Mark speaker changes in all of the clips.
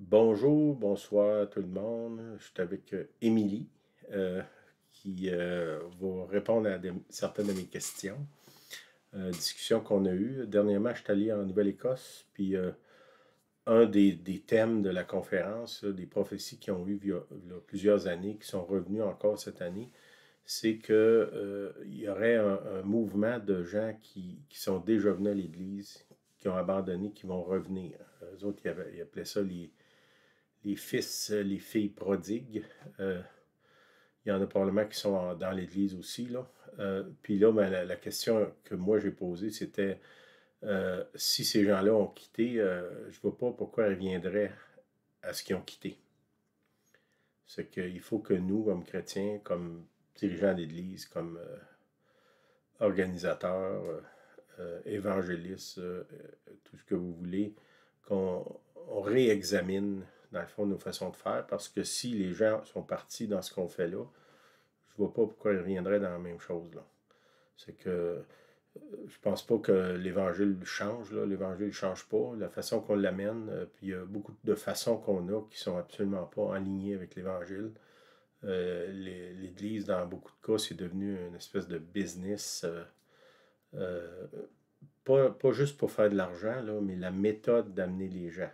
Speaker 1: Bonjour, bonsoir tout le monde. Je suis avec Émilie qui va répondre à certaines de mes questions. Discussion qu'on a eue. Dernièrement, je suis allé en Nouvelle-Écosse, puis un des thèmes de la conférence, là, des prophéties qui ont eu il y a plusieurs années, qui sont revenus encore cette année, c'est que il y aurait un mouvement de gens qui sont déjà venus à l'Église, qui ont abandonné, qui vont revenir. Eux autres, ils appelaient ça les fils, les filles prodigues. Il y en a probablement qui sont dans l'Église aussi. Là. Puis là, ben, la question que moi j'ai posée, c'était si ces gens-là ont quitté, je ne vois pas pourquoi ils reviendraient à ce qu'ils ont quitté. C'est qu'il faut que nous, comme chrétiens, comme dirigeants d'Église, comme organisateurs, évangélistes, tout ce que vous voulez, qu'on réexamine, dans le fond, nos façons de faire, parce que si les gens sont partis dans ce qu'on fait là, je vois pas pourquoi ils reviendraient dans la même chose, là. C'est que je pense pas que l'Évangile change, là. L'Évangile ne change pas. La façon qu'on l'amène, puis il y a beaucoup de façons qu'on a qui sont absolument pas alignées avec l'Évangile. L'Église, dans beaucoup de cas, c'est devenu une espèce de business. Euh, pas juste pour faire de l'argent, là, mais la méthode d'amener les gens.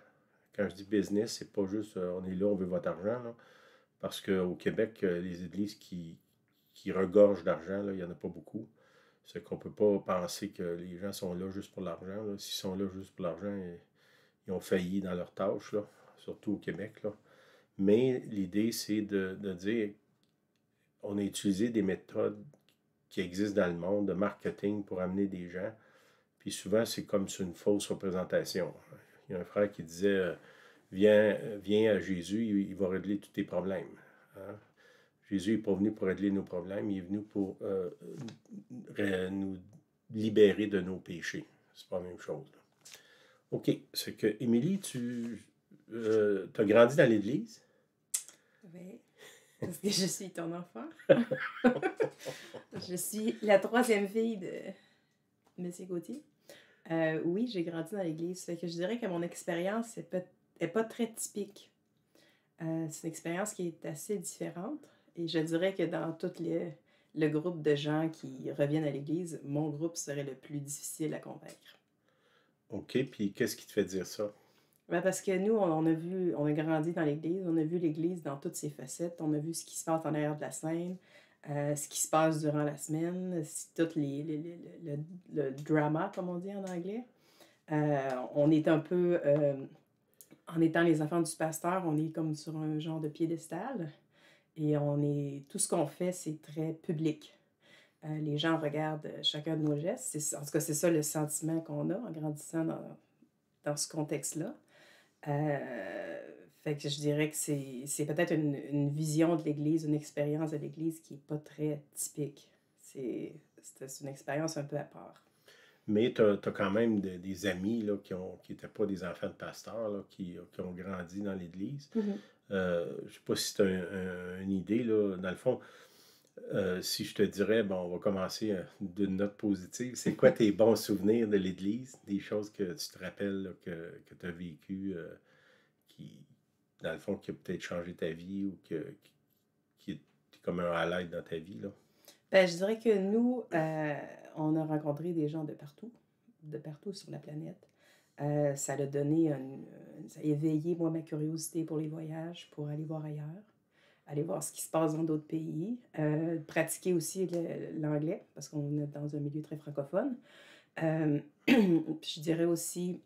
Speaker 1: Quand je dis business, c'est pas juste on est là, on veut votre argent. Là, parce qu'au Québec, les églises qui regorgent d'argent, là, il n'y en a pas beaucoup. C'est qu'on ne peut pas penser que les gens sont là juste pour l'argent. Là. S'ils sont là juste pour l'argent, ils ont failli dans leur tâche, là, surtout au Québec. Là. Mais l'idée, c'est de dire on a utilisé des méthodes qui existent dans le monde de marketing pour amener des gens. Puis souvent, c'est comme sur une fausse représentation. Il y a un frère qui disait viens à Jésus, il va régler tous tes problèmes. Hein? Jésus n'est pas venu pour régler nos problèmes, il est venu pour nous libérer de nos péchés. C'est pas la même chose. Là. OK. C'est que, Émilie, tu as grandi dans l'Église?
Speaker 2: Oui, parce que je suis ton enfant. Je suis la troisième fille de Monsieur Gauthier. Oui, j'ai grandi dans l'église. Fait que je dirais que mon expérience est pas très typique. C'est une expérience qui est assez différente. Et je dirais que dans le groupe de gens qui reviennent à l'église, mon groupe serait le plus difficile à convaincre.
Speaker 1: OK. Puis qu'est-ce qui te fait dire ça?
Speaker 2: Ben, parce que nous, on a grandi dans l'église, on a vu l'église dans toutes ses facettes, on a vu ce qui se passe en arrière de la scène, ce qui se passe durant la semaine, tout le drama, comme on dit en anglais. On est un peu, en étant les enfants du pasteur, on est comme sur un genre de piédestal et tout ce qu'on fait, c'est très public. Les gens regardent chacun de nos gestes. En tout cas, c'est ça le sentiment qu'on a en grandissant dans ce contexte-là. Fait que je dirais que c'est peut-être une vision de l'Église, une expérience de l'Église qui n'est pas très typique. C'est une expérience un peu à part.
Speaker 1: Mais tu as quand même des amis là, qui n'étaient pas des enfants de pasteurs, là, qui ont grandi dans l'Église.
Speaker 2: Mhm.
Speaker 1: Je ne sais pas si tu as une idée, là, dans le fond, si je te dirais, bon, on va commencer d'une note positive, c'est quoi tes bons souvenirs de l'Église, des choses que tu te rappelles là, que tu as vécues, qui, dans le fond, qui a peut-être changé ta vie ou qui est comme un highlight dans ta vie, là?
Speaker 2: Ben, je dirais que nous, on a rencontré des gens de partout sur la planète. Ça a donné, ça a éveillé, moi, ma curiosité pour les voyages, pour aller voir ailleurs, aller voir ce qui se passe dans d'autres pays, pratiquer aussi l'anglais, parce qu'on est dans un milieu très francophone. Puis je dirais aussi,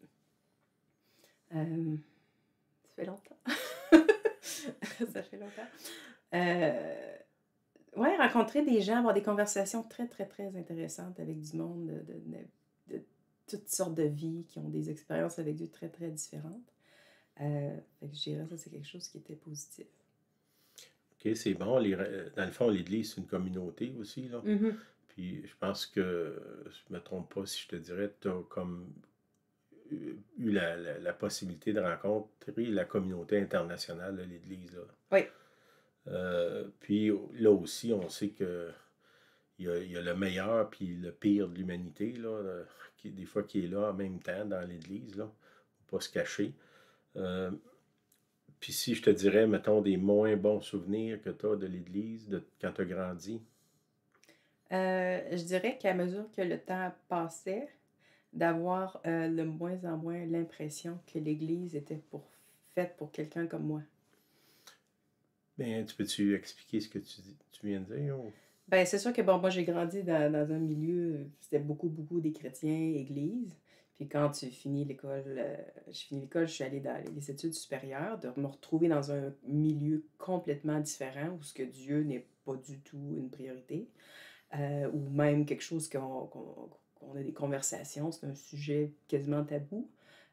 Speaker 2: euh, ça fait longtemps. Ça fait longtemps. Euh, ouais, rencontrer des gens, avoir des conversations très, très, très intéressantes avec du monde de toutes sortes de vies qui ont des expériences avec Dieu très, très différentes. Fait que je dirais ça, c'est quelque chose qui était positif.
Speaker 1: OK, c'est bon. Dans le fond, l'Église, c'est une communauté aussi, là.
Speaker 2: Mhm.
Speaker 1: Puis je pense que, je me trompe pas si je te dirais, tu as comme eu la possibilité de rencontrer la communauté internationale de l'Église, là.
Speaker 2: Oui,
Speaker 1: Puis là aussi, on sait que il y a le meilleur puis le pire de l'humanité, là, des fois qui est là en même temps dans l'Église, là. Faut pas se cacher. Euh, Puis si je te dirais, mettons, des moins bons souvenirs que tu as de l'Église, de quand tu as grandi?
Speaker 2: Je dirais qu'à mesure que le temps passait, d'avoir, de moins en moins l'impression que l'Église était faite pour quelqu'un comme moi.
Speaker 1: Ben, tu peux-tu expliquer ce que tu viens de dire? Ou?
Speaker 2: Ben, c'est sûr que, bon, moi, j'ai grandi dans un milieu, c'était beaucoup, beaucoup des chrétiens, église. Puis quand tu finis l'école, j'ai fini l'école, je suis allée dans les études supérieures, de me retrouver dans un milieu complètement différent où ce que Dieu n'est pas du tout une priorité, ou même quelque chose qu'on a des conversations, c'est un sujet quasiment tabou.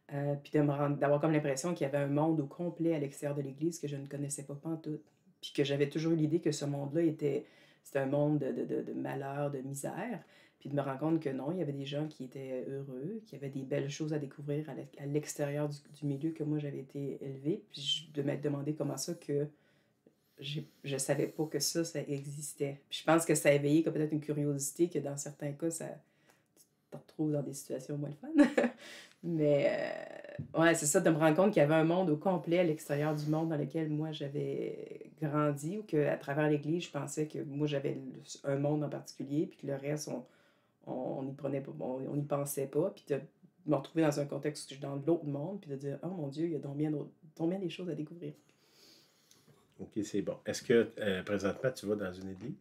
Speaker 2: Puis d'avoir comme l'impression qu'il y avait un monde au complet à l'extérieur de l'Église que je ne connaissais pas pantoute. Puis que j'avais toujours eu l'idée que ce monde-là c'était un monde de malheur, de misère. Puis de me rendre compte que non, il y avait des gens qui étaient heureux, qui avaient des belles choses à découvrir à l'extérieur du milieu que moi j'avais été élevée. Puis de m'être demandé comment ça que je savais pas que ça existait. Puis je pense que ça a éveillé comme peut-être une curiosité que dans certains cas, ça te retrouves dans des situations moins le fun. Mais ouais, c'est ça, de me rendre compte qu'il y avait un monde au complet à l'extérieur du monde dans lequel moi j'avais grandi, ou qu'à travers l'Église, je pensais que moi j'avais un monde en particulier, puis que le reste, on n'y prenait pas, on n'y pensait pas, puis de me retrouver dans un contexte où je suis dans l'autre monde, puis de dire, oh mon Dieu, il y a donc bien des choses à découvrir.
Speaker 1: OK, c'est bon. Est-ce que présentement, tu vas dans une église?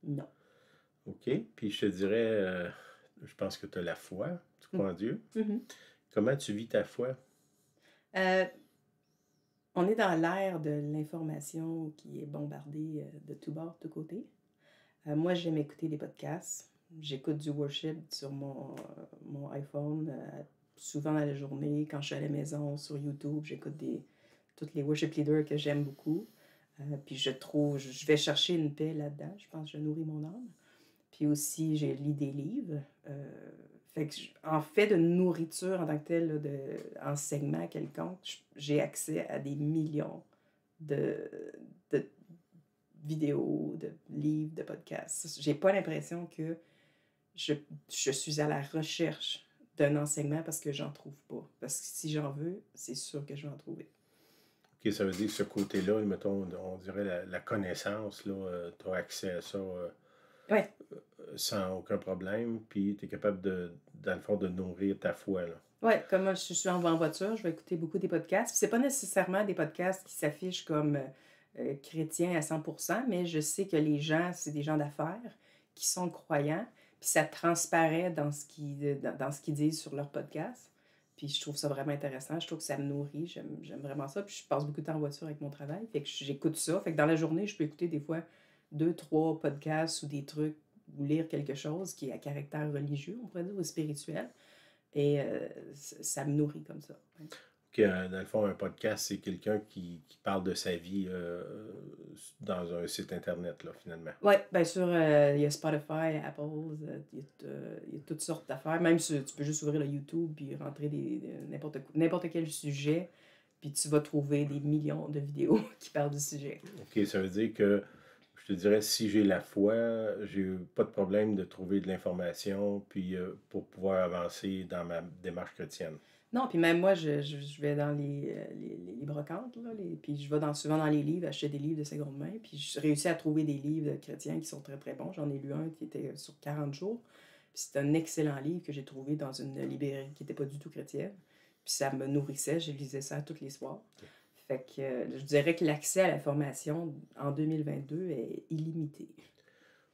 Speaker 2: Non.
Speaker 1: OK. Puis je te dirais, je pense que tu as la foi, tu
Speaker 2: Mm.
Speaker 1: crois en Dieu.
Speaker 2: Mhm.
Speaker 1: Comment tu vis ta foi?
Speaker 2: Euh, on est dans l'ère de l'information qui est bombardée de tous bords, de tous côtés. Moi, j'aime écouter des podcasts. J'écoute du worship sur mon iPhone, souvent dans la journée. Quand je suis à la maison, sur YouTube, j'écoute tous les worship leaders que j'aime beaucoup. Puis je vais chercher une paix là-dedans. Je pense que je nourris mon âme. Puis aussi, j'ai lu des livres. Fait que, en fait de nourriture en tant que telle, là, enseignement quelconque, j'ai accès à des millions de, de vidéos, de livres, de podcasts. J'ai pas l'impression que je, je suis à la recherche d'un enseignement parce que j'en trouve pas. Parce que si j'en veux, c'est sûr que je vais en trouver.
Speaker 1: OK, ça veut dire que ce côté-là, mettons, on dirait la connaissance, là, tu as accès à ça
Speaker 2: Ouais,
Speaker 1: sans aucun problème, puis tu es capable dans le fond, de nourrir ta foi, là.
Speaker 2: ouais, comme moi, je suis en voiture, je vais écouter beaucoup des podcasts. Puis c'est pas nécessairement des podcasts qui s'affichent comme chrétiens à 100%, mais je sais que les gens, c'est des gens d'affaires qui sont croyants, puis ça transparaît dans ce qu'ils disent sur leur podcast. Puis je trouve ça vraiment intéressant, je trouve que ça me nourrit, j'aime vraiment ça. Puis je passe beaucoup de temps en voiture avec mon travail, fait que j'écoute ça. Fait que dans la journée, je peux écouter des fois 2, 3 podcasts ou des trucs, ou lire quelque chose qui est à caractère religieux, on pourrait dire, ou spirituel. Et ça me nourrit comme ça. Ouais.
Speaker 1: Que, dans le fond, un podcast, c'est quelqu'un qui parle de sa vie dans un site Internet, là, finalement.
Speaker 2: Ouais, bien sûr, il y a Spotify, Apple, il y a toutes sortes d'affaires. Même si tu peux juste ouvrir le YouTube puis rentrer n'importe quel sujet, puis tu vas trouver des millions de vidéos qui parlent du sujet.
Speaker 1: OK, ça veut dire que, je te dirais, si j'ai la foi, j'ai pas de problème de trouver de l'information, puis pour pouvoir avancer dans ma démarche chrétienne.
Speaker 2: Non, puis même moi, je vais dans les brocantes, là, puis je vais souvent dans les livres, acheter des livres de seconde main, puis je réussis à trouver des livres chrétiens qui sont très, très bons. J'en ai lu un qui était sur 40 jours, puis c'est un excellent livre que j'ai trouvé dans une librairie qui n'était pas du tout chrétienne, puis ça me nourrissait, je lisais ça tous les soirs. Fait que je dirais que l'accès à la formation en 2022 est illimité.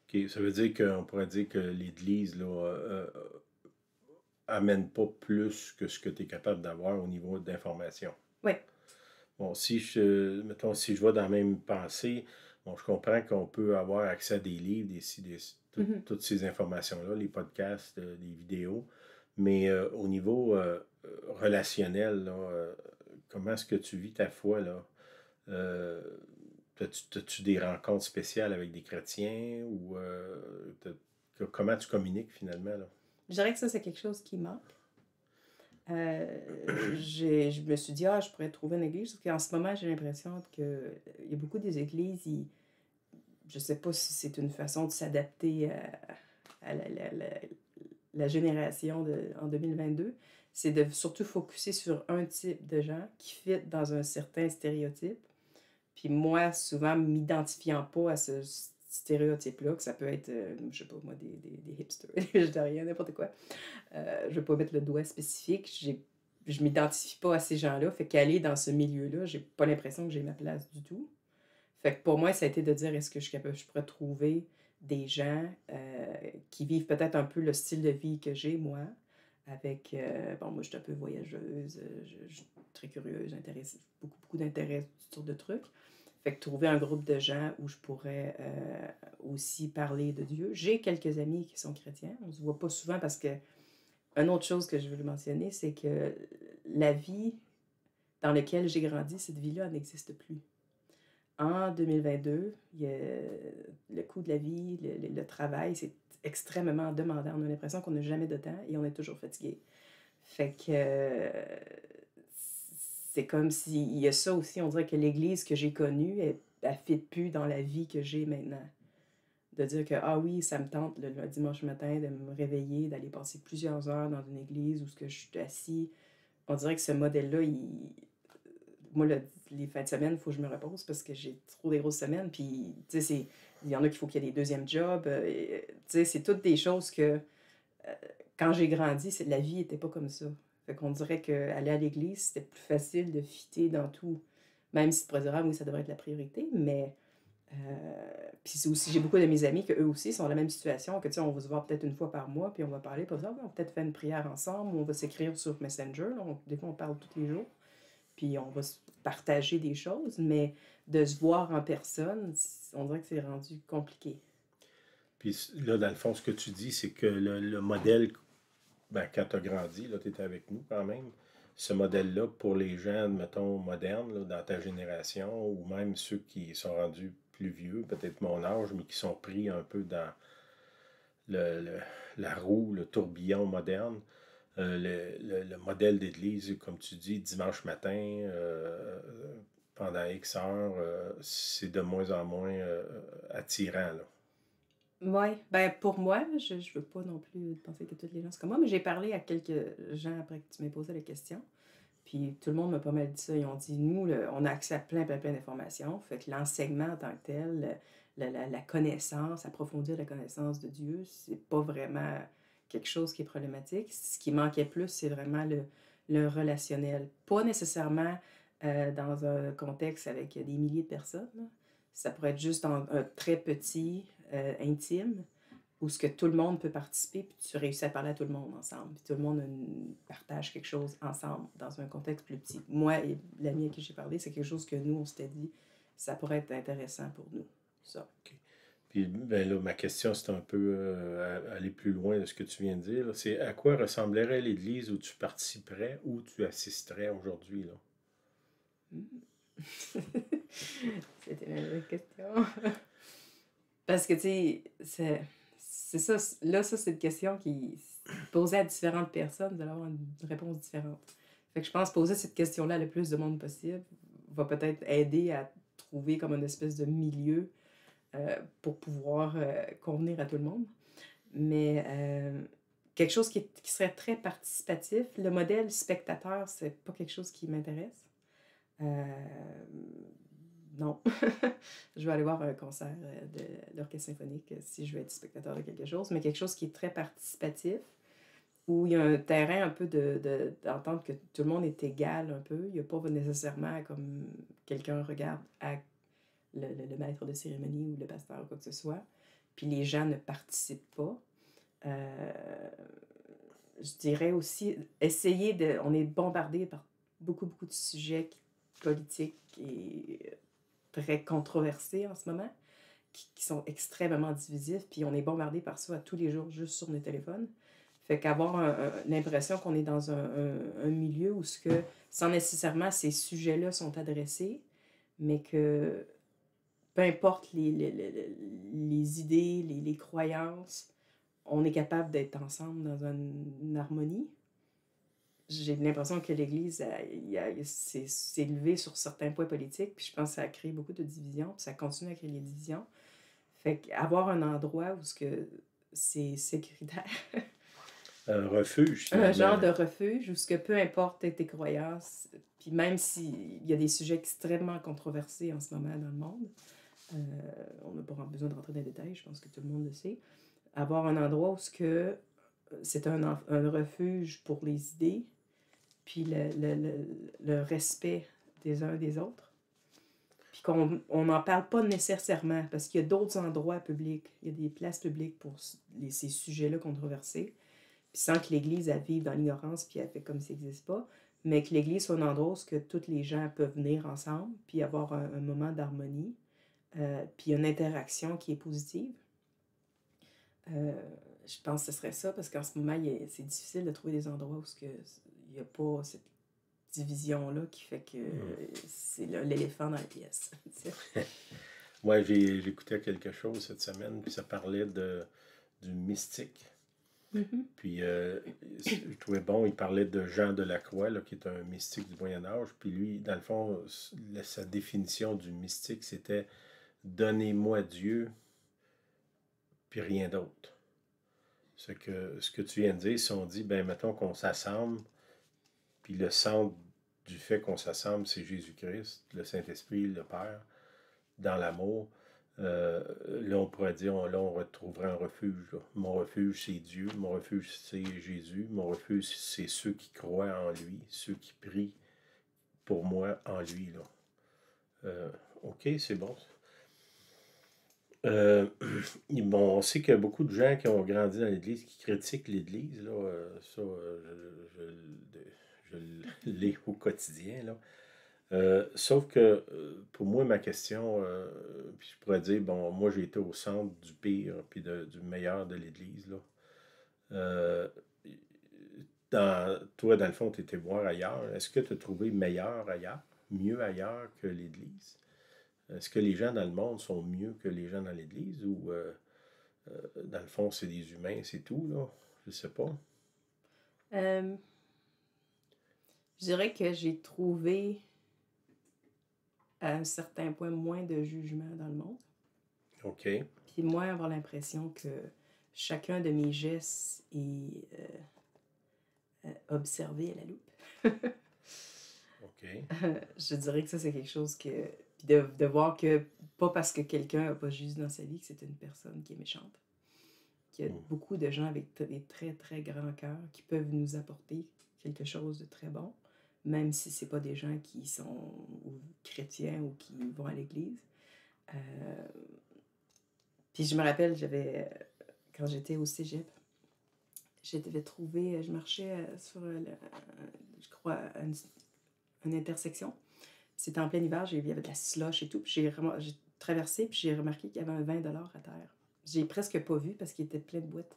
Speaker 1: OK, ça veut dire qu'on pourrait dire que l'Église, là, amène pas plus que ce que tu es capable d'avoir au niveau d'information.
Speaker 2: Oui,
Speaker 1: Bon, mettons, si je vais dans la même pensée, bon, je comprends qu'on peut avoir accès à des livres, toutes ces informations-là, les podcasts, les vidéos, mais au niveau relationnel, là, comment est-ce que tu vis ta foi, là? As-tu des rencontres spéciales avec des chrétiens ou comment tu communiques finalement, là?
Speaker 2: je dirais que ça, c'est quelque chose qui manque. Je me suis dit, ah, je pourrais trouver une église. Parce qu'en ce moment, j'ai l'impression qu'il y a beaucoup des églises, je ne sais pas si c'est une façon de s'adapter à la génération en 2022. c'est de surtout focuser sur un type de gens qui fit dans un certain stéréotype. Puis moi, souvent, m'identifiant pas à ce stéréotype-là, que ça peut être, je sais pas moi, des hipsters, des végétariens, n'importe quoi. Je vais pas mettre le doigt spécifique. Je m'identifie pas à ces gens-là. Fait qu'aller dans ce milieu-là, j'ai pas l'impression que j'ai ma place du tout. Fait que pour moi, ça a été de dire est-ce que je pourrais trouver des gens qui vivent peut-être un peu le style de vie que j'ai, moi, avec. Bon, moi, je suis un peu voyageuse, je suis très curieuse, j'intéresse beaucoup d'intérêt, toutes sortes de trucs. Fait que trouver un groupe de gens où je pourrais aussi parler de Dieu. J'ai quelques amis qui sont chrétiens. On se voit pas souvent parce que. Une autre chose que je veux mentionner, c'est que la vie dans laquelle j'ai grandi, cette vie-là n'existe plus. En 2022, le coût de la vie, le travail, c'est extrêmement demandant. On a l'impression qu'on n'a jamais de temps et on est toujours fatigué. Fait que c'est comme s'il y a ça aussi, on dirait que l'Église que j'ai connue, elle ne fit plus dans la vie que j'ai maintenant. De dire que, ah oui, ça me tente le dimanche matin de me réveiller, d'aller passer plusieurs heures dans une église où je suis assis. On dirait que ce modèle-là, moi, les fins de semaine, il faut que je me repose parce que j'ai trop des grosses semaines. Puis, tu sais, il y en a qu'il faut qu'il y ait des deuxièmes jobs. Tu sais, c'est toutes des choses que, quand j'ai grandi, la vie n'était pas comme ça. Fait qu'on dirait qu'aller à l'église, c'était plus facile de fitter dans tout. Même si tu pourrais dire, ah oui, ça devrait être la priorité, mais puis c'est aussi, j'ai beaucoup de mes amis que eux aussi sont dans la même situation, que tu sais, on va se voir peut-être une fois par mois, puis on va parler, puis on va dire, ah, on va peut-être faire une prière ensemble, ou on va s'écrire sur Messenger, là, des fois on parle tous les jours, puis on va se partager des choses, mais de se voir en personne, on dirait que c'est rendu compliqué.
Speaker 1: Puis là, dans le fond, ce que tu dis, c'est que le modèle, ben, quand tu as grandi, là, tu étais avec nous quand même, ce modèle-là, pour les gens, mettons, modernes, là, dans ta génération, ou même ceux qui sont rendus plus vieux, peut-être mon âge, mais qui sont pris un peu dans le, le- la roue, le tourbillon moderne, le modèle d'église, comme tu dis, dimanche matin, pendant X heures, c'est de moins en moins attirant, là.
Speaker 2: Oui, ben pour moi, je ne veux pas non plus penser que tous les gens sont comme moi, mais j'ai parlé à quelques gens après que tu m'aies posé la question. Puis tout le monde m'a pas mal dit ça. Ils ont dit, nous, on a accès à plein d'informations. Fait que l'enseignement en tant que tel, la connaissance, approfondir la connaissance de Dieu, c'est pas vraiment quelque chose qui est problématique. Ce qui manquait plus, c'est vraiment le relationnel. Pas nécessairement dans un contexte avec des milliers de personnes, là. Ça pourrait être juste dans un très petit, intime, où ce que tout le monde peut participer, puis tu réussis à parler à tout le monde ensemble, puis tout le monde partage quelque chose ensemble dans un contexte plus petit. Moi et l'ami à qui j'ai parlé, c'est quelque chose que nous, on s'était dit, ça pourrait être intéressant pour nous, ça.
Speaker 1: OK. Puis ben là, ma question, c'est un peu aller plus loin de ce que tu viens de dire, là. C'est à quoi ressemblerait l'Église où tu participerais, où tu assisterais aujourd'hui, là?
Speaker 2: C'était une vraie question. Parce que, tu sais, c'est ça. Là, ça, c'est une question qui, posée à différentes personnes, vous allez avoir une réponse différente. Fait que je pense poser cette question-là le plus de monde possible va peut-être aider à trouver comme une espèce de milieu pour pouvoir convenir à tout le monde. Mais quelque chose qui serait très participatif, le modèle spectateur, c'est pas quelque chose qui m'intéresse. Euh, non. Je vais aller voir un concert de l'orchestre symphonique si je veux être spectateur de quelque chose, mais quelque chose qui est très participatif, où il y a un terrain un peu d'entendre que tout le monde est égal un peu. Il n'y a pas nécessairement comme quelqu'un regarde à le maître de cérémonie ou le pasteur ou quoi que ce soit, puis les gens ne participent pas. Je dirais aussi, essayer de... On est bombardé par beaucoup de sujets politiques et très controversés en ce moment, qui sont extrêmement divisifs, puis on est bombardé par ça à tous les jours juste sur nos téléphones. Fait qu'avoir l'impression qu'on est dans un milieu où ce que, sans nécessairement ces sujets-là sont adressés, mais que peu importe les idées, les croyances, on est capable d'être ensemble dans une harmonie. J'ai l'impression que l'Église s'est levée sur certains points politiques, puis je pense que ça a créé beaucoup de divisions, puis ça continue à créer des divisions. Fait qu'avoir un endroit où c'est sécuritaire,
Speaker 1: Un refuge,
Speaker 2: Un
Speaker 1: finalement.
Speaker 2: genre de refuge où ce que peu importe tes croyances, puis même s'il y a des sujets extrêmement controversés en ce moment dans le monde, on n'a pas besoin de rentrer dans les détails, je pense que tout le monde le sait, avoir un endroit où ce que c'est un refuge pour les idées, puis le respect des uns des autres. Puis qu'on n'en parle pas nécessairement, parce qu'il y a d'autres endroits publics, il y a des places publiques pour ces sujets-là controversés, puis sans que l'Église elle vive dans l'ignorance, puis elle fait comme ça n'existe pas, mais que l'Église soit un endroit où que tous les gens peuvent venir ensemble, puis avoir un moment d'harmonie, puis une interaction qui est positive. Je pense que ce serait ça, parce qu'en ce moment, c'est difficile de trouver des endroits où il n'y a pas cette division-là qui fait que c'est l'éléphant dans la pièce.
Speaker 1: Moi, j'écoutais quelque chose cette semaine, puis ça parlait du mystique. Puis je trouvais bon, il parlait de Jean de la Croix, là, qui est un mystique du Moyen Âge. Puis lui, dans le fond, sa définition du mystique, c'était donnez-moi Dieu, puis rien d'autre. Ce que tu viens de dire, si on dit, ben mettons qu'on s'assemble, puis le centre du fait qu'on s'assemble, c'est Jésus-Christ, le Saint-Esprit, le Père, dans l'amour, là, on pourrait dire, là, on retrouverait un refuge. Là. Mon refuge, c'est Dieu. Mon refuge, c'est Jésus. Mon refuge, c'est ceux qui croient en lui, ceux qui prient pour moi en lui. Là. OK, c'est bon. Bon, on sait qu'il y a beaucoup de gens qui ont grandi dans l'Église qui critiquent l'Église. Là, ça, je l'ai au quotidien. Là. Sauf que pour moi, ma question, puis je pourrais dire, bon, moi j'ai été au centre du pire puis du meilleur de l'Église. Là. Euh, toi, dans le fond, tu étais voir ailleurs. Est-ce que tu as trouvé meilleur ailleurs, mieux ailleurs que l'Église? Est-ce que les gens dans le monde sont mieux que les gens dans l'Église ou dans le fond, c'est des humains, c'est tout, là? Je sais pas.
Speaker 2: Je dirais que j'ai trouvé à un certain point moins de jugement dans le monde.
Speaker 1: OK.
Speaker 2: Puis moins avoir l'impression que chacun de mes gestes est observé à la loupe.
Speaker 1: OK.
Speaker 2: Je dirais que ça, c'est quelque chose que... Puis de voir que, pas parce que quelqu'un n'a pas juste dans sa vie, que c'est une personne qui est méchante. Qu'il y a beaucoup de gens avec des très, très grands cœurs qui peuvent nous apporter quelque chose de très bon, même si c'est pas des gens qui sont chrétiens ou qui vont à l'église. Puis je me rappelle, quand j'étais au cégep, j'avais trouvé, je marchais sur, je crois, une intersection. C'était en plein hiver, il y avait de la slush et tout. Puis j'ai traversé, puis j'ai remarqué qu'il y avait un 20 à terre. J'ai presque pas vu parce qu'il était plein de boîtes.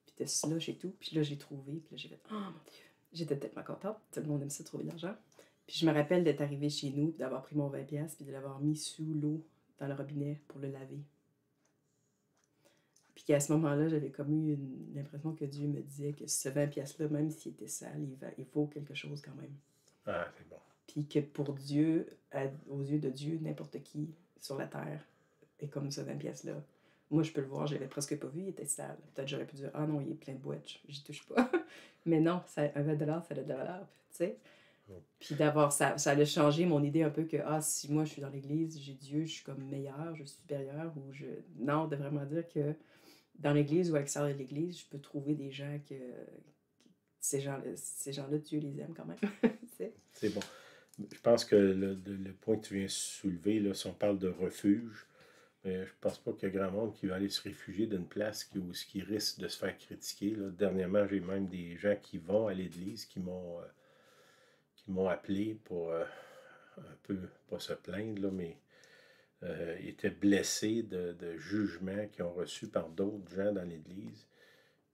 Speaker 2: Puis de slush et tout. Puis là, j'ai trouvé, puis là, j'ai fait « Oh mon Dieu! » J'étais tellement contente. Tout le monde aime ça, trouver de l'argent. Puis je me rappelle d'être arrivée chez nous, puis d'avoir pris mon 20$, puis de l'avoir mis sous l'eau dans le robinet pour le laver. Puis qu'à ce moment-là, j'avais comme eu l'impression que Dieu me disait que ce 20$-là, même s'il était sale, il vaut quelque chose quand même.
Speaker 1: Ah, c'est bon.
Speaker 2: Puis que pour Dieu, aux yeux de Dieu, n'importe qui sur la terre est comme ce 20$-là. Moi, je peux le voir, je l'avais presque pas vu, il était sale. Peut-être j'aurais pu dire, ah non, il est plein de boîtes, j'y touche pas. Mais non, un 20$, ça a de la valeur, tu sais. Puis d'avoir ça a changé mon idée un peu que, si moi je suis dans l'église, j'ai Dieu, je suis comme meilleur, je suis supérieur, ou je. Non, de vraiment dire que dans l'église ou à l'extérieur de l'église, je peux trouver des gens ces gens-là, Dieu les aime quand même.
Speaker 1: C'est bon. Je pense que le point que tu viens de soulever, là, si on parle de refuge, mais je pense pas qu'il y a grand monde qui va aller se réfugier d'une place où qui risque de se faire critiquer. Là. Dernièrement, j'ai même des gens qui vont à l'église qui m'ont appelé pour un peu, pas se plaindre, là, mais ils étaient blessés de jugements qu'ils ont reçus par d'autres gens dans l'église.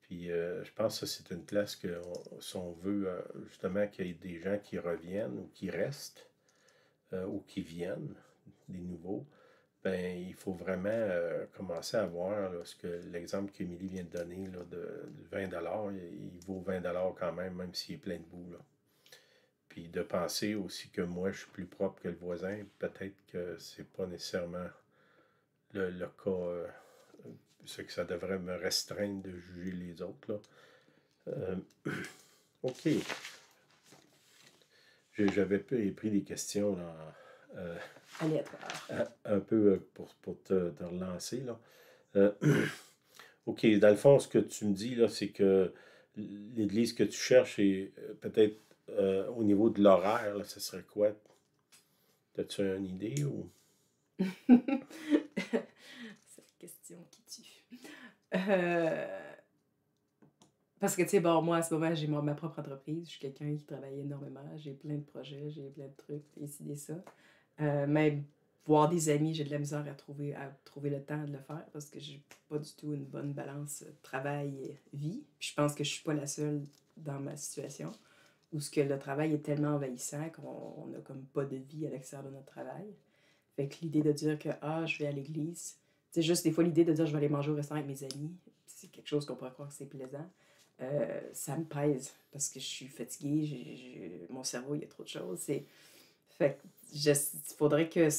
Speaker 1: Puis je pense que c'est une place que si on veut justement qu'il y ait des gens qui reviennent ou qui restent ou qui viennent, des nouveaux, ben il faut vraiment commencer à voir là, l'exemple qu'Émilie vient de donner là, de 20$, il vaut 20$ quand même s'il est plein de boue. Là. Puis de penser aussi que moi je suis plus propre que le voisin, peut-être que c'est pas nécessairement le cas. C'est que ça devrait me restreindre de juger les autres. Là. Euh, OK. J'avais pris des questions là,
Speaker 2: Aléatoire.
Speaker 1: un peu pour te relancer. Là. Euh, OK, dans le fond, ce que tu me dis, là, c'est que l'église que tu cherches est peut-être au niveau de l'horaire, là, ce serait quoi? As-tu une idée ou?
Speaker 2: C'est la question qui tue. Parce que, tu sais, bon, moi, à ce moment, j'ai ma propre entreprise. Je suis quelqu'un qui travaille énormément. J'ai plein de projets, j'ai plein de trucs, décider ça. Même voir des amis, j'ai de la misère à trouver le temps de le faire parce que j'ai pas du tout une bonne balance travail-vie. Puis je pense que je suis pas la seule dans ma situation où ce que le travail est tellement envahissant qu'on a comme pas de vie à l'extérieur de notre travail. Fait que l'idée de dire que, je vais à l'église, c'est juste des fois l'idée de dire je vais aller manger au restaurant avec mes amis, c'est quelque chose qu'on pourrait croire que c'est plaisant. Ça me pèse parce que je suis fatiguée, mon cerveau, il y a trop de choses. Fait que il faudrait que.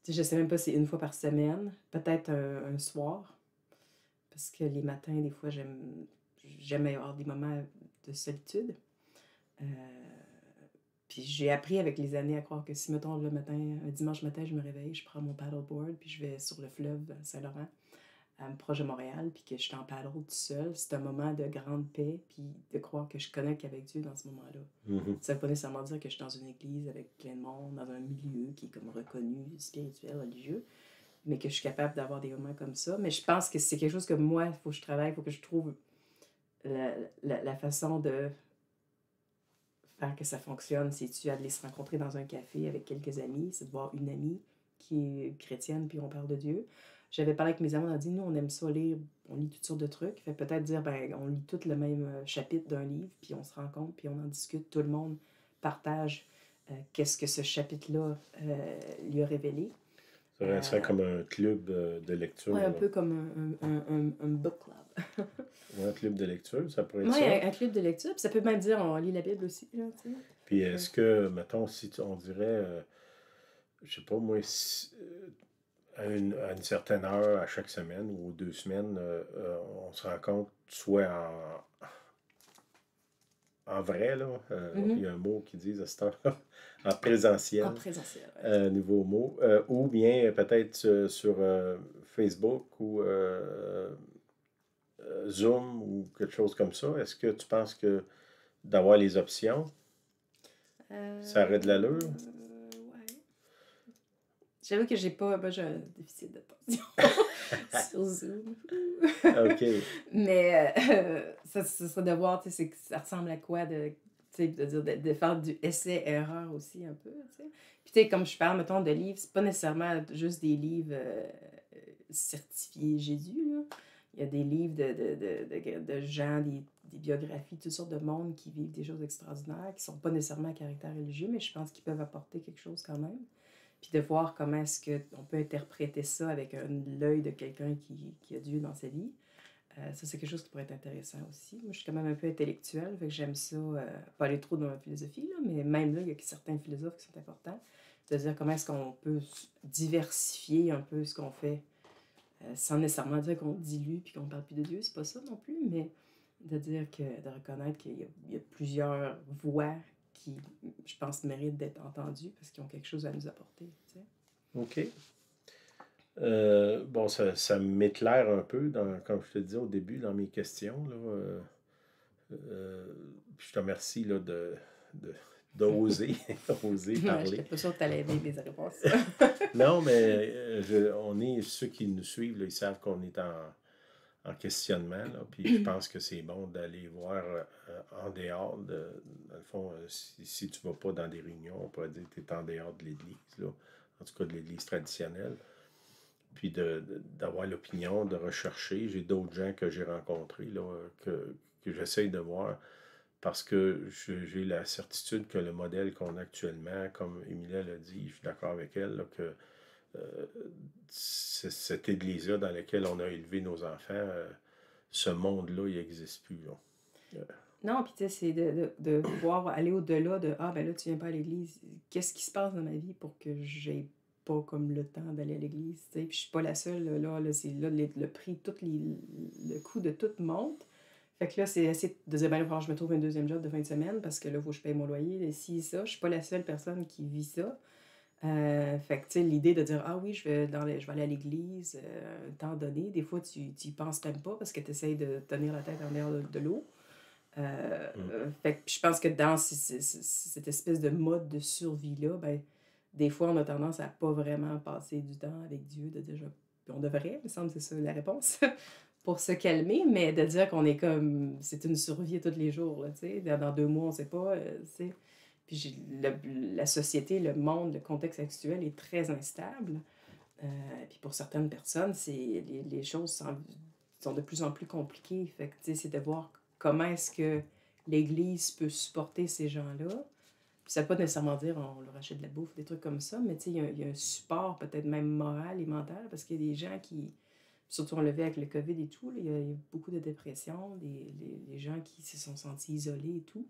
Speaker 2: Je sais même pas si c'est une fois par semaine, peut-être un soir, parce que les matins, des fois, j'aime avoir des moments de solitude. Euh, Puis j'ai appris avec les années à croire que si, mettons, le matin, un dimanche matin, je me réveille, je prends mon paddleboard, puis je vais sur le fleuve Saint-Laurent, proche de Montréal, puis que je suis en paddle tout seul, c'est un moment de grande paix, puis de croire que je connecte avec Dieu dans ce moment-là.
Speaker 1: Mhm.
Speaker 2: Ça ne veut pas nécessairement dire que je suis dans une église avec plein de monde, dans un milieu qui est comme reconnu, spirituel, religieux, mais que je suis capable d'avoir des moments comme ça. Mais je pense que c'est quelque chose que moi, il faut que je travaille, il faut que je trouve la façon de faire que ça fonctionne. C'est-tu aller se rencontrer dans un café avec quelques amis, c'est de voir une amie qui est chrétienne, puis on parle de Dieu. J'avais parlé avec mes amis, on a dit, nous, on aime ça lire, on lit toutes sortes de trucs. Fait peut-être dire, ben, on lit tout le même chapitre d'un livre, puis on se rencontre, puis on en discute, tout le monde partage qu'est-ce que ce chapitre-là lui a révélé.
Speaker 1: Ça serait comme un club de lecture.
Speaker 2: Ouais, un
Speaker 1: Là.
Speaker 2: peu comme un book club.
Speaker 1: Ouais, un club de lecture, ça pourrait être
Speaker 2: Oui,
Speaker 1: ça.
Speaker 2: un club de lecture. Puis ça peut même dire, on lit la Bible aussi, là, tu sais.
Speaker 1: Puis
Speaker 2: Fait
Speaker 1: est-ce que, mettons, si on dirait, je sais pas moi, à une certaine heure à chaque semaine ou 2 semaines, on se rencontre soit en vrai, là, il y a un mot qui dit à cette heure, en
Speaker 2: en
Speaker 1: présentiel,
Speaker 2: présentiel, ouais.
Speaker 1: nouveau mot, ou bien peut-être sur Facebook ou Zoom ou quelque chose comme ça. Est-ce que tu penses que d'avoir les options, ça aurait de l'allure?
Speaker 2: Ouais. J'avoue que j'ai un déficit d'attention sur Zoom.
Speaker 1: OK.
Speaker 2: Mais ça serait de voir, tu sais, ça ressemble à quoi de, tu sais, de dire, de faire du essai-erreur aussi un peu, tu sais. Puis tu sais, comme je parle, mettons, de livres, c'est pas nécessairement juste des livres certifiés Jésus, là. Il y a des livres de gens, des biographies, toutes sortes de mondes qui vivent des choses extraordinaires, qui sont pas nécessairement à caractère religieux, mais je pense qu'ils peuvent apporter quelque chose quand même. Puis de voir comment est-ce qu'on peut interpréter ça avec l'œil de quelqu'un qui a Dieu dans sa vie. Ça, c'est quelque chose qui pourrait être intéressant aussi. Moi, je suis quand même un peu intellectuelle, fait que j'aime ça, pas aller trop dans la philosophie, là, mais même là, il y a certains philosophes qui sont importants. De dire comment est-ce qu'on peut diversifier un peu ce qu'on fait, sans nécessairement dire qu'on dilue puis qu'on parle plus de Dieu, c'est pas ça non plus, mais de reconnaître qu'il y a plusieurs voix qui, je pense, méritent d'être entendues parce qu'ils ont quelque chose à nous apporter, tu sais.
Speaker 1: OK. Bon, ça m'éclaire un peu, comme je te disais au début, dans mes questions. Là, je te remercie là, d'oser oser
Speaker 2: Ouais,
Speaker 1: parler.
Speaker 2: j'étais pas sûre que tu allais aimer mes réponses.
Speaker 1: Non, mais on est, ceux qui nous suivent, là, ils savent qu'on est en questionnement. Là, puis je pense que c'est bon d'aller voir en dehors dans le fond, si tu ne vas pas dans des réunions, on pourrait dire que tu es en dehors de l'Église, là, en tout cas de l'Église traditionnelle. Puis d'avoir l'opinion, de rechercher. J'ai d'autres gens que j'ai rencontrés, là, que j'essaye de voir parce que j'ai la certitude que le modèle qu'on a actuellement, comme Emilia l'a dit, je suis d'accord avec elle, là, que euh, cette église-là dans laquelle on a élevé nos enfants, ce monde-là, il n'existe plus. Là.
Speaker 2: Non, puis tu sais, c'est de pouvoir aller au-delà de ben là, tu viens pas à l'église. Qu'est-ce qui se passe dans ma vie pour que j'ai pas comme le temps d'aller à l'église, tu sais. Puis je suis pas la seule, là c'est là, le prix, le coût de tout monte. Fait que là, c'est essayer de dire: «Ben, là, il va falloir que je me trouve un deuxième job de fin de semaine parce que là, il faut que je paye mon loyer, et ci, ça». Je suis pas la seule personne qui vit ça. Fait que, tu sais, l'idée de dire: «Ah oui, je vais aller à l'église, un temps donné», des fois, tu y penses même pas parce que tu essaies de tenir la tête en dehors de l'eau.
Speaker 1: Mm.
Speaker 2: Fait que puis je pense que dans cette espèce de mode de survie-là, ben, des fois, on a tendance à pas vraiment passer du temps avec Dieu, de dire: puis on devrait, il me semble, c'est ça la réponse, pour se calmer, mais de dire qu'on est comme c'est une survie à tous les jours, là, tu sais. Dans 2 mois, on sait pas, tu sais. Puis la société, le monde, le contexte actuel est très instable. Puis pour certaines personnes, les choses sont de plus en plus compliquées. Fait que, tu sais, c'est de voir comment est-ce que l'Église peut supporter ces gens-là. Puis ça ne veut pas nécessairement dire on leur achète de la bouffe, des trucs comme ça, mais tu sais, il y a un support peut-être même moral et mental, parce qu'il y a des gens qui, surtout on le vit avec le COVID et tout, là, il y a beaucoup de dépression, les gens qui se sont sentis isolés et tout.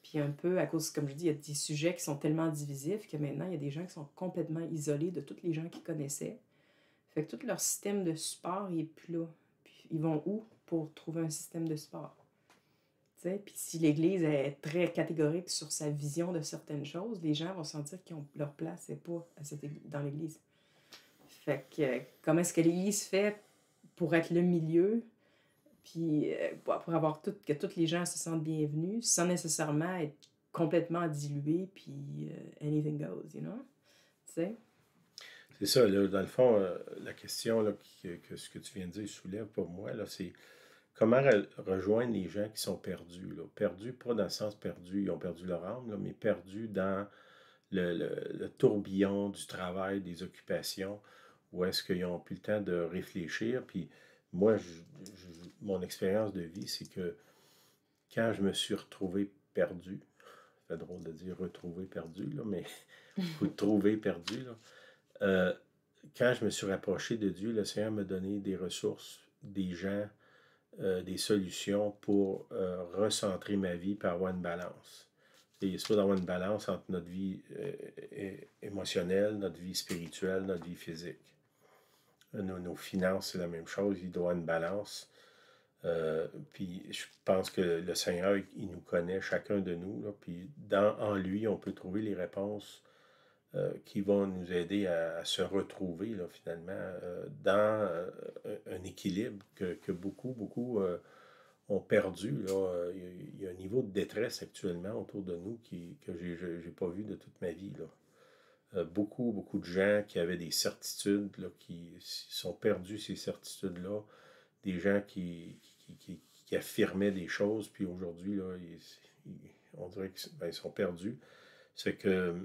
Speaker 2: Puis un peu, à cause, comme je dis, il y a des sujets qui sont tellement divisifs que maintenant, il y a des gens qui sont complètement isolés de tous les gens qu'ils connaissaient. Fait que tout leur système de support, il est plus là. Puis ils vont où pour trouver un système de support? Tu sais, puis si l'Église est très catégorique sur sa vision de certaines choses, les gens vont sentir qu'ils ont leur place et pas dans l'Église. Fait que comment est-ce que l'Église fait pour être le milieu, puis pour avoir que tous les gens se sentent bienvenus, sans nécessairement être complètement dilués, puis anything goes, you know? Tu sais?
Speaker 1: C'est ça, là, dans le fond, la question là, que ce que tu viens de dire soulève pour moi, là, c'est comment rejoindre les gens qui sont perdus. Là. Perdus, pas dans le sens perdu, ils ont perdu leur âme, là, mais perdus dans le tourbillon du travail, des occupations, où est-ce qu'ils n'ont plus le temps de réfléchir. Puis moi, mon expérience de vie, c'est que quand je me suis retrouvé perdu, c'est drôle de dire retrouver perdu, là, mais ou trouver perdu, là, euh, quand je me suis rapproché de Dieu, le Seigneur m'a donné des ressources, des gens, des solutions pour recentrer ma vie et avoir une balance. Il est supposé avoir une balance entre notre vie émotionnelle, notre vie spirituelle, notre vie physique. Nos finances, c'est la même chose. Il doit y avoir une balance. Puis je pense que le Seigneur, il nous connaît, chacun de nous. Là, puis en lui, on peut trouver les réponses qui vont nous aider à se retrouver là, finalement dans un équilibre que beaucoup ont perdu. Là. Il y a un niveau de détresse actuellement autour de nous que j'ai pas vu de toute ma vie. Là. Beaucoup de gens qui avaient des certitudes, là, qui sont perdus ces certitudes-là. Des gens qui affirmaient des choses, puis aujourd'hui, là, on dirait qu'ils sont perdus. C'est que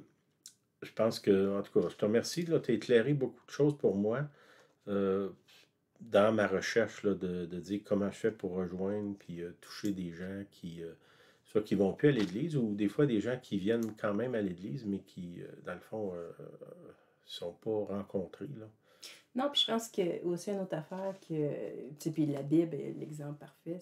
Speaker 1: je pense que, en tout cas, je te remercie. Tu as éclairé beaucoup de choses pour moi dans ma recherche là, de dire comment je fais pour rejoindre puis toucher des gens soit qui vont plus à l'église ou des fois des gens qui viennent quand même à l'église, mais qui, dans le fond, sont pas rencontrés. Là.
Speaker 2: Non, puis je pense que aussi une autre affaire que, tu sais, puis la Bible est l'exemple parfait,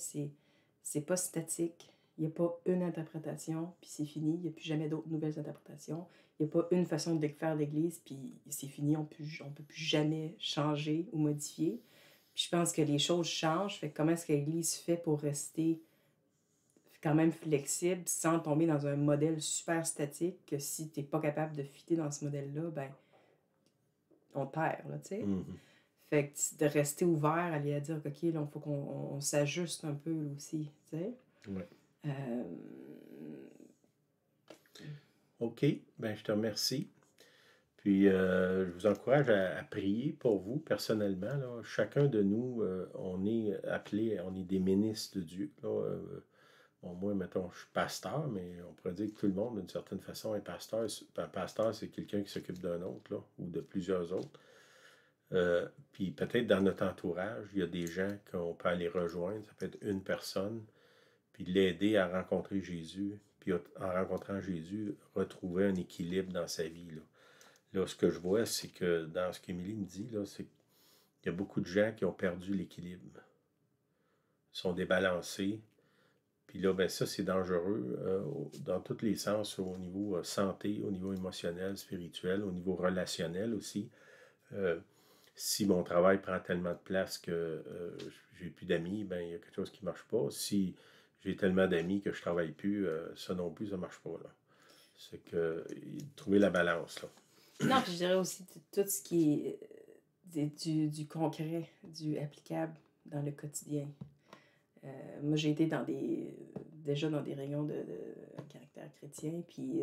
Speaker 2: c'est pas statique. Il n'y a pas une interprétation, puis c'est fini. Il n'y a plus jamais d'autres nouvelles interprétations. Il n'y a pas une façon de faire l'Église, puis c'est fini. On peut plus jamais changer ou modifier. Puis je pense que les choses changent. Fait que comment est-ce que l'Église fait pour rester quand même flexible sans tomber dans un modèle super statique que si tu n'es pas capable de fitter dans ce modèle-là, ben on perd, là, tu sais.
Speaker 1: Mhm.
Speaker 2: Fait que de rester ouvert, aller à dire, OK, là, il faut qu'on s'ajuste un peu là, aussi, tu sais.
Speaker 1: Ouais.
Speaker 2: Euh,
Speaker 1: OK, ben je te remercie. Puis je vous encourage à prier pour vous personnellement. Là. Chacun de nous, on est appelé, on est des ministres de Dieu. Là. Bon, moi, mettons, je suis pasteur, mais on pourrait dire que tout le monde, d'une certaine façon, est pasteur. Un pasteur, c'est quelqu'un qui s'occupe d'un autre, là, ou de plusieurs autres. Puis peut-être dans notre entourage, il y a des gens qu'on peut aller rejoindre. Ça peut être une personne, puis l'aider à rencontrer Jésus. Puis en rencontrant Jésus, retrouver un équilibre dans sa vie. Là, ce que je vois, c'est que dans ce qu'Émilie me dit, là, c'est qu'il y a beaucoup de gens qui ont perdu l'équilibre. Ils sont débalancés. Puis là, ben ça, c'est dangereux dans tous les sens, au niveau santé, au niveau émotionnel, spirituel, au niveau relationnel aussi. Si mon travail prend tellement de place que j'ai plus d'amis, ben il y a quelque chose qui ne marche pas. Si j'ai tellement d'amis que je ne travaille plus, ça non plus, ça ne marche pas, là. C'est que trouver la balance, là.
Speaker 2: Non, puis je dirais aussi tout ce qui est du concret, du applicable dans le quotidien. Moi, j'ai été déjà dans des réunions de caractère chrétien, puis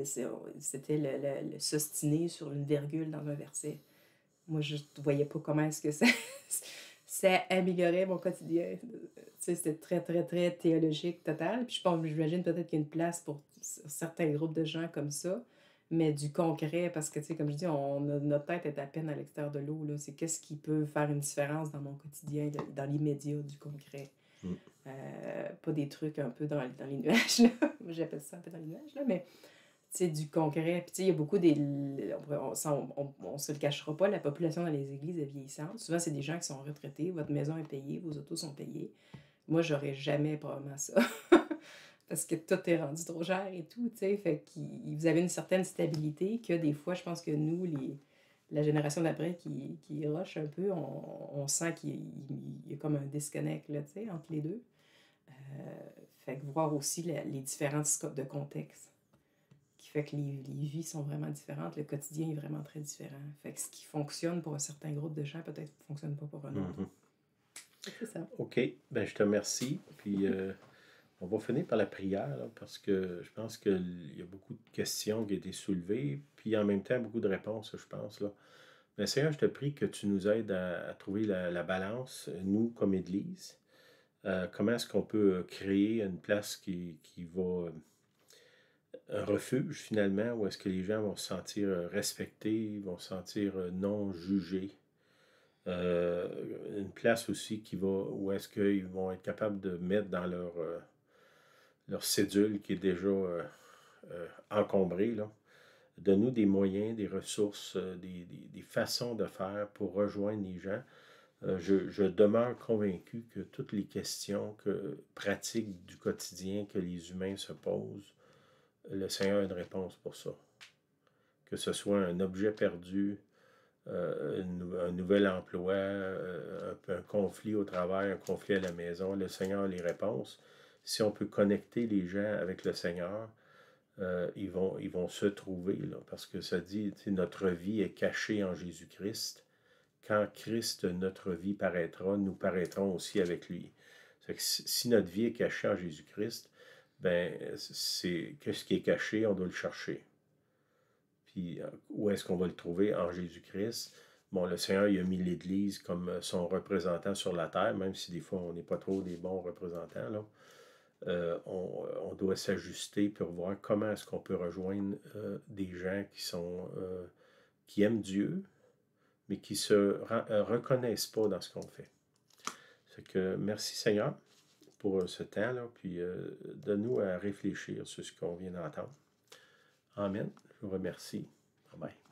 Speaker 2: c'était le s'ostiner sur une virgule dans un verset. Moi, je ne voyais pas comment est-ce que ça améliorait mon quotidien. Tu sais, c'était très, très, très théologique, total. Puis j'imagine peut-être qu'il y a une place pour certains groupes de gens comme ça, mais du concret, parce que, tu sais, comme je dis, notre tête est à peine à l'extérieur de l'eau, là. C'est qu'est-ce qui peut faire une différence dans mon quotidien, dans l'immédiat, du concret.
Speaker 1: Mm.
Speaker 2: Pas des trucs un peu dans les nuages, là. Moi, j'appelle ça un peu dans les nuages, là, mais tu sais, du concret. Puis tu sais, il y a beaucoup on se le cachera pas, la population dans les églises est vieillissante. Souvent, c'est des gens qui sont retraités, votre maison est payée, vos autos sont payées. Moi, j'aurais jamais probablement ça. Parce que tout est rendu trop cher et tout, tu sais. Fait que vous avez une certaine stabilité que des fois, je pense que nous, la génération d'après qui rush un peu, on sent qu'il y a comme un disconnect, là, tu sais, entre les deux. Fait que voir aussi les différents scopes de contexte qui fait que les vies sont vraiment différentes, le quotidien est vraiment très différent. Fait que ce qui fonctionne pour un certain groupe de gens, peut-être ne fonctionne pas pour un autre. C'est ça.
Speaker 1: OK. Ben, je te remercie. Puis, on va finir par la prière, là, parce que je pense qu'il y a beaucoup de questions qui ont été soulevées, puis en même temps, beaucoup de réponses, je pense, là. Mais Seigneur, je te prie que tu nous aides à trouver la balance, nous, comme Église. Comment est-ce qu'on peut créer une place qui va un refuge finalement, où est-ce que les gens vont se sentir respectés, vont se sentir non jugés. Une place aussi où est-ce qu'ils vont être capables de mettre dans leur cédule qui est déjà encombrée, là. Donne-nous des moyens, des ressources, des façons de faire pour rejoindre les gens. Je demeure convaincu que toutes les questions pratiques du quotidien que les humains se posent, le Seigneur a une réponse pour ça. Que ce soit un objet perdu, un nouvel emploi, un conflit au travail, un conflit à la maison, le Seigneur a les réponses. Si on peut connecter les gens avec le Seigneur, ils vont se trouver, là, parce que ça dit, notre vie est cachée en Jésus-Christ. Quand Christ, notre vie, paraîtra, nous paraîtrons aussi avec lui. C'est que si notre vie est cachée en Jésus-Christ, ben, qu'est-ce qui est caché, on doit le chercher. Puis, où est-ce qu'on va le trouver? En Jésus-Christ. Bon, le Seigneur, il a mis l'Église comme son représentant sur la terre, même si des fois, on n'est pas trop des bons représentants, là. On doit s'ajuster pour voir comment est-ce qu'on peut rejoindre des gens qui aiment Dieu, mais qui ne se reconnaissent pas dans ce qu'on fait. C'est que merci Seigneur pour ce temps-là, puis donne-nous à réfléchir sur ce qu'on vient d'entendre. Amen. Je vous remercie. Bye bye.